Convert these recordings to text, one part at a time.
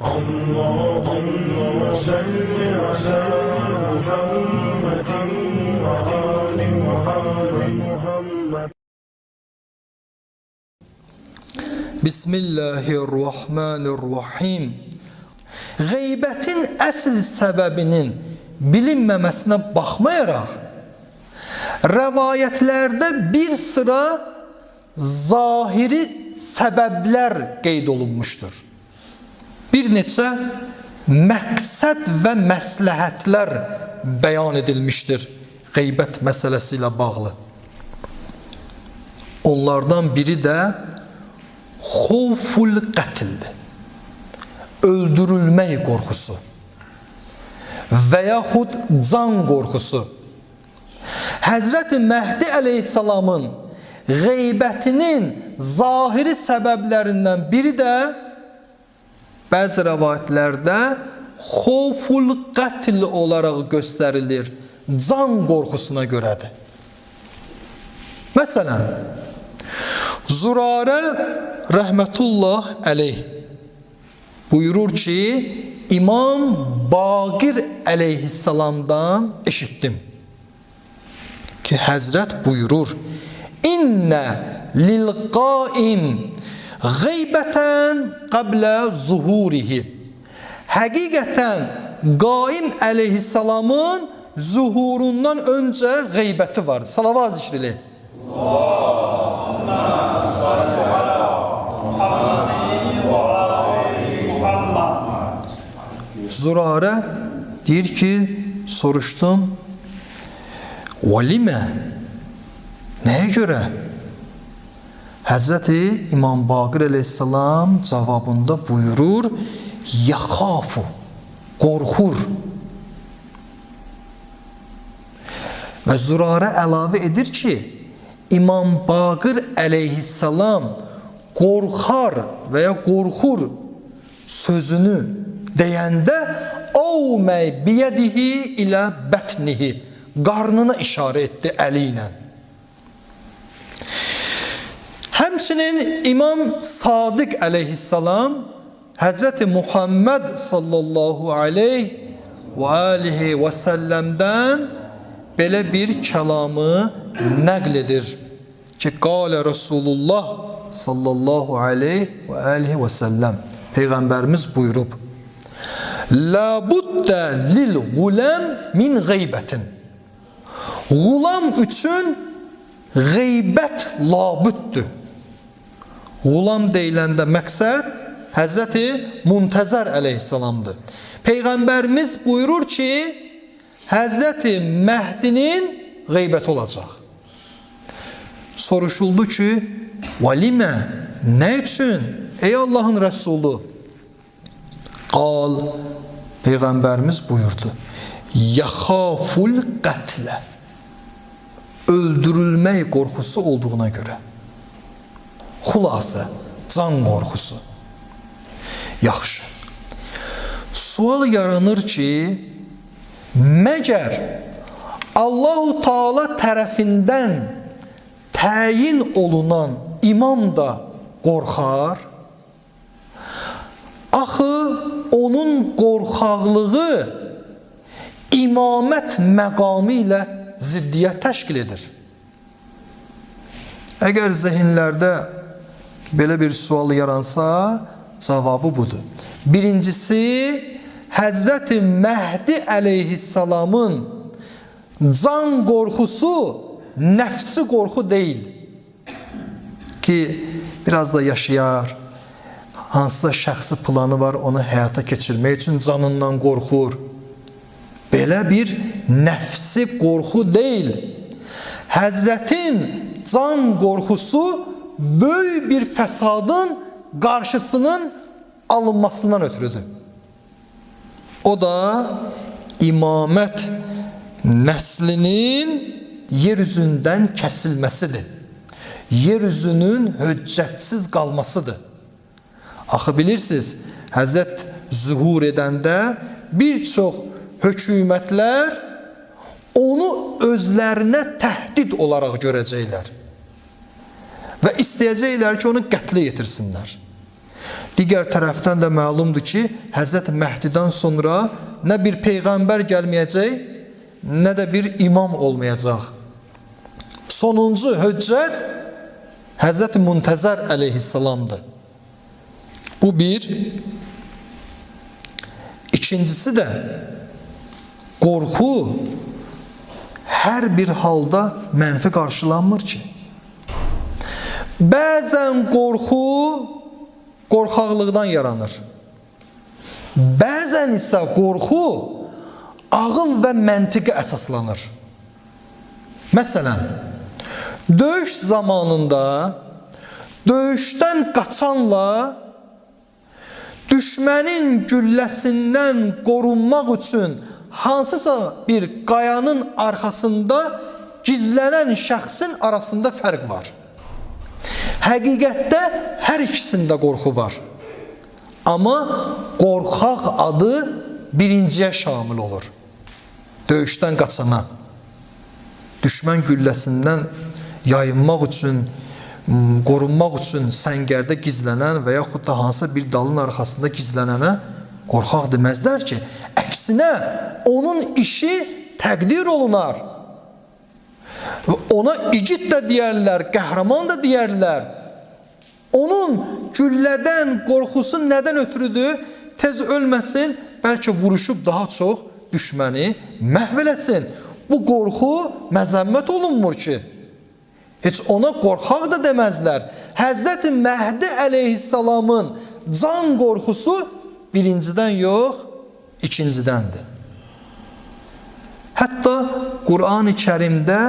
اللهم صل على محمد وآل محمد. Bismillahirrahmanirrahim. Qeybətin əsl səbəbinin bilinməməsinə baxmayaraq, rəvayətlərdə bir sıra zahiri səbəblər qeyd olunmuşdur. Bir neçə məqsəd və məsləhətlər bəyan edilmişdir qeybət məsələsi ilə bağlı. Onlardan biri də xovful qətldir, öldürülmək qorxusu və yaxud can qorxusu. Həzrəti Məhdi əleyhissalamın qeybətinin zahiri səbəblərindən biri də bəzi rəvayətlərdə xovful qətl olaraq göstərilir, can qorxusuna görədir. Məsələn, Zürarə rəhmətullah əleyh buyurur ki, İmam Baqir əleyhissalamdan eşitdim ki, Həzrət buyurur, İnnə lil-qaim qeybətən qablə zuhurihi. Həqiqətən qaim əleyhissalamın zuhurundan öncə qeybəti var. Salavat zikr elə. Zürarə deyir ki, soruşdum, Valimə, nəyə görə? Həzrəti İmam Baqir əleyhissalam cavabında buyurur, yaxafu, qorxur. Və Zürarə əlavə edir ki, İmam Baqir əleyhissalam qorxar və ya qorxur sözünü deyəndə "Əvməy biyədihi ilə bətnihi" qarnına işarə etdi əli ilə. Həmçinin İmam Sadiq əleyhissalam Həzrəti Muhammed sallallahu aleyh və alihi və səlləmdən belə bir kəlamı nəql edir ki, qalə Rasulullah sallallahu aleyh və alihi və səlləm, Peyğəmbərimiz buyurub, La buddə lil guləm min qeybətin. Qulam üçün qeybət labüddür. Qulam deyiləndə məqsəd Həzrəti Muntəzər əleyhissalamdır. Peyğəmbərimiz buyurur ki, Həzrəti Məhdinin qeybəti olacaq. Soruşuldu ki, Valimə, nə üçün? Ey Allahın Rəsulü? Qal, Peyğəmbərimiz buyurdu, yaxaful qətlə, öldürülmək qorxusu olduğuna görə. Xülasə, can qorxusu. Yaxşı. Sual yaranır ki, məgər Allah-u Teala tərəfindən təyin olunan imam da qorxar? Axı, onun qorxaqlığı imamət məqamı ilə ziddiyyət təşkil edir. Əgər zehinlərdə belə bir sual yaransa, cavabı budur. Birincisi, Həzrəti Məhdi əleyhissalamın can qorxusu nəfsi qorxu deyil ki, biraz da yaşayar, hansısa şəxsi planı var, onu həyata keçirmək üçün canından qorxur. Belə bir nəfsi qorxu deyil. Həzrətin can qorxusu böyük bir fəsadın qarşısının alınmasından ötürüdür. O da imamət nəslinin yer üzündən kəsilməsidir. Yer üzünün höccətsiz qalmasıdır. Axı bilirsiniz, Həzrət zuhur edəndə bir çox hökumətlər onu özlərinə təhdid olaraq görəcəklər və istəyəcəklər ki, onu qətlə yetirsinlər. Digər tərəfdən də məlumdur ki, Həzrət Məhdidən sonra nə bir peyğəmbər gəlməyəcək, nə də bir imam olmayacaq. Sonuncu höccət Həzrət Muntəzər əleyhissalamdır. Bu bir. İkincisi də qorxu hər bir halda mənfi qarşılanmır ki. Bəzən qorxu qorxaqlıqdan yaranır. Bəzən isə qorxu ağıl və məntiqə əsaslanır. Məsələn, döyüş zamanında döyüşdən qaçanla düşmənin gülləsindən qorunmaq üçün hansısa bir qayanın arxasında gizlənən şəxsin arasında fərq var. Həqiqətdə hər ikisində qorxu var. Amma qorxaq adı birinciyə şamil olur. Döyüşdən qaçana, düşmən gülləsindən yayınmaq üçün, qorunmaq üçün səngərdə gizlənən və yaxud da hansısa bir dalın arxasında gizlənənə qorxaq deməzlər ki, əksinə onun işi təqdir olunar. Ona igid də deyərlər, qəhrəman da deyərlər. Onun güllədən qorxusu nədən ötürüdür? Tez ölməsin, bəlkə vuruşub daha çox düşməni məhv eləsin. Bu qorxu məzəmmət olunmur ki. Heç ona qorxaq da deməzlər. Həzrət Məhdi əleyhissalamın can qorxusu birincidən yox, ikincidəndir. Hətta Qur'an-ı Kərimdə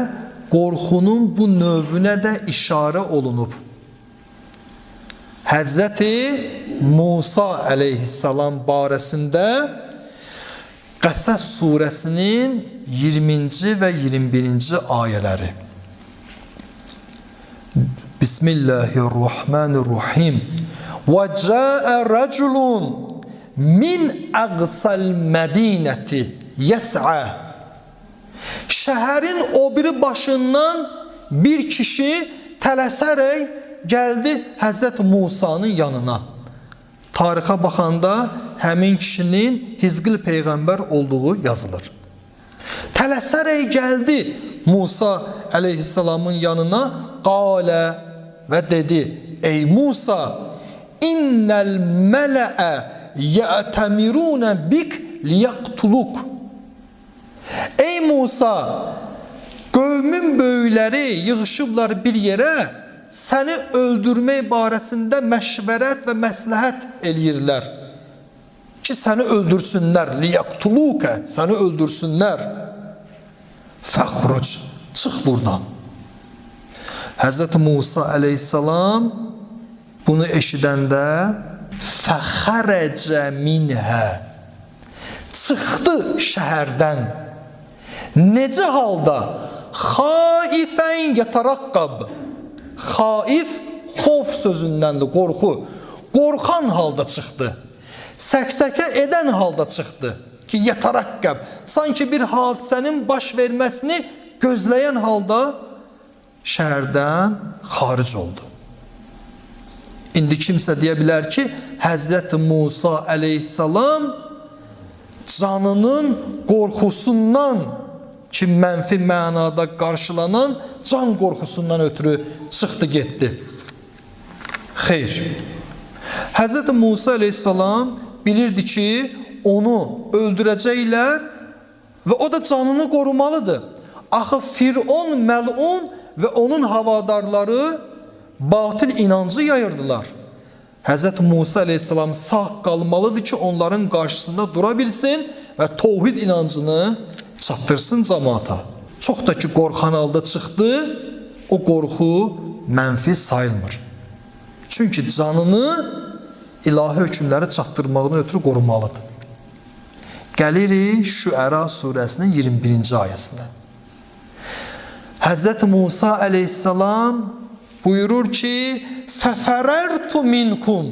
qorxunun bu növünə də işarə olunub. Həzrəti Musa əleyhissalam barəsində Qəsəs surəsinin 20-ci və 21-ci ayələri. Bismillahirrahmanirrahim. Və cəə rəculun min əqsəl mədinəti yəs'ə. Şəhərin o biri başından bir kişi tələsərək gəldi Həzrət Musanın yanına. Tarixə baxanda həmin kişinin Hizqil peyğəmbər olduğu yazılır. Tələsərək gəldi Musa əleyhissalamın yanına, qalə və dedi: Ey Musa, innəl mələə yə'təmirunə bik liyaqtuluk. Ey Musa, qövmün böyükləri yığışıblar bir yerə, səni öldürmək barəsində məşvərət və məsləhət eləyirlər. Ki, səni öldürsünlər. Liyaqtuluka, səni öldürsünlər. Fəxruc, çıx buradan. Həzrət Musa əleyhissalam bunu eşidəndə fəxərəcə minhə, çıxdı şəhərdən. Necə halda? Xaifən yətəraqqab. Xaif, xof sözündəndir, qorxu. Qorxan halda çıxdı. Səksəkə edən halda çıxdı. Ki, yətəraqqab. Sanki bir hadisənin baş verməsini gözləyən halda şəhərdən xaric oldu. İndi kimsə deyə bilər ki, Həzrət Musa əleyhissalam canının qorxusundan, ki, mənfi mənada qarşılanan can qorxusundan ötürü çıxdı, getdi. Xeyr. Həzrət Musa əleyhissalam bilirdi ki, onu öldürəcəklər və o da canını qorumalıdır. Axı Firon, məlun və onun havadarları batıl inancı yayırdılar. Həzrət Musa əleyhissalam sağ qalmalıdır ki, onların qarşısında dura bilsin və təvhid inancını çatdırsın cəmaata. Çox da ki, qorxan halda çıxdı, o qorxu mənfi sayılmır. Çünki canını ilahi hökmləri çatdırmağını ötürü qorumalıdır. Gəlirik Şüəra surəsinin 21-ci ayəsinə. Həzrət Musa əleyhissalam buyurur ki, fəfərərtu minkum.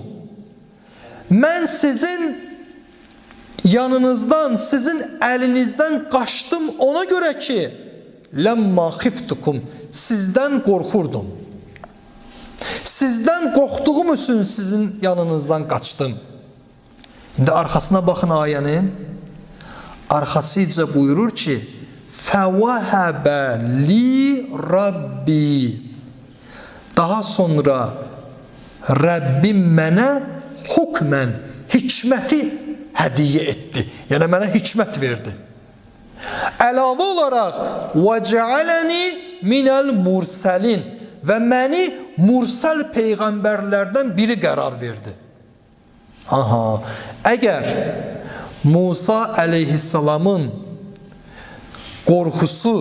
Mən sizin yanınızdan, sizin əlinizdən qaçdım ona görə ki, ləmma xiftukum, sizdən qorxurdum. Sizdən qorxduğum üçün sizin yanınızdan qaçdım. İndi arxasına baxın ayənin. Arxasıca buyurur ki, fəvəhəbə li Rabbi. Daha sonra Rəbbim mənə hukmən, hikməti hədiyyə etdi. Yəni mənə hikmət verdi. Əlavə olaraq وَجَعَلَنِي مِنَ الْمُرْسَلِينَ və məni mursal peyğəmbərlərdən biri qərar verdi. Aha, əgər Musa əleyhissalamın qorxusu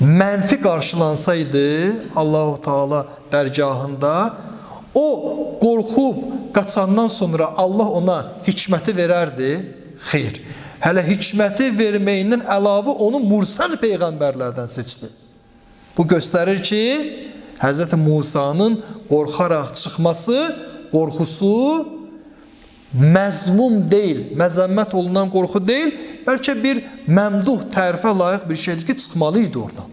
mənfi qarşılansaydı Allah-u Teala dərgahında, o qorxub qaçandan sonra Allah ona hikməti verərdi. Xeyr, hələ hikməti verməyindən əlavə onu mursal peyğəmbərlərdən seçdi. Bu göstərir ki, Hz. Musanın qorxaraq çıxması, qorxusu məzmum deyil, məzəmmət olunan qorxu deyil, bəlkə bir məmduh, tərifə layiq bir şeydir ki, çıxmalıydı oradan.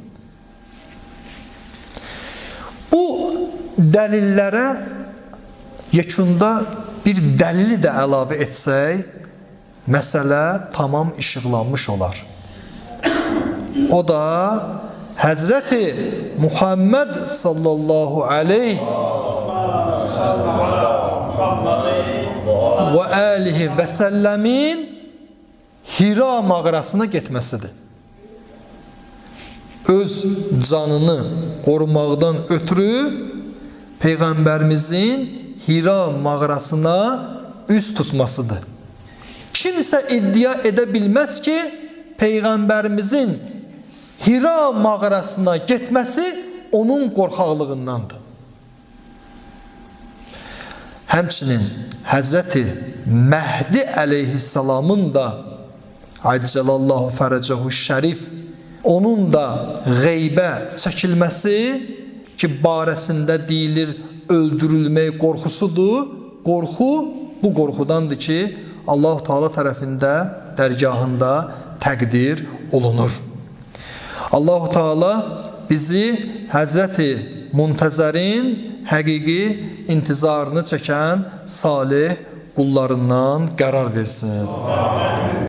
Bu dəlillərə yekunda bir dəlili də əlavə etsək, məsələ tamam işıqlanmış olar. O da Həzrəti Muhammed sallallahu aleyhi və alihi və səlləmin Hira mağarasına getməsidir. Öz canını qorumaqdan ötürü Peyğəmbərimizin Hira mağarasına üz tutmasıdır. Kimsə iddia edə bilməz ki, Peyğəmbərimizin Hira mağarasına getməsi onun qorxaqlığındandır. Həmçinin Həzrəti Məhdi əleyhissalamın da Accəlallahu fərəcəhu şərif, onun da qeybə çəkilməsi ki, barəsində deyilir öldürülmək qorxusudur. Qorxu bu qorxudandır ki, Allah-u Teala tərəfində, dərgahında təqdir olunur. Allah-u Teala bizi Həzrəti Muntəzərin həqiqi intizarını çəkən salih qullarından qərar versin.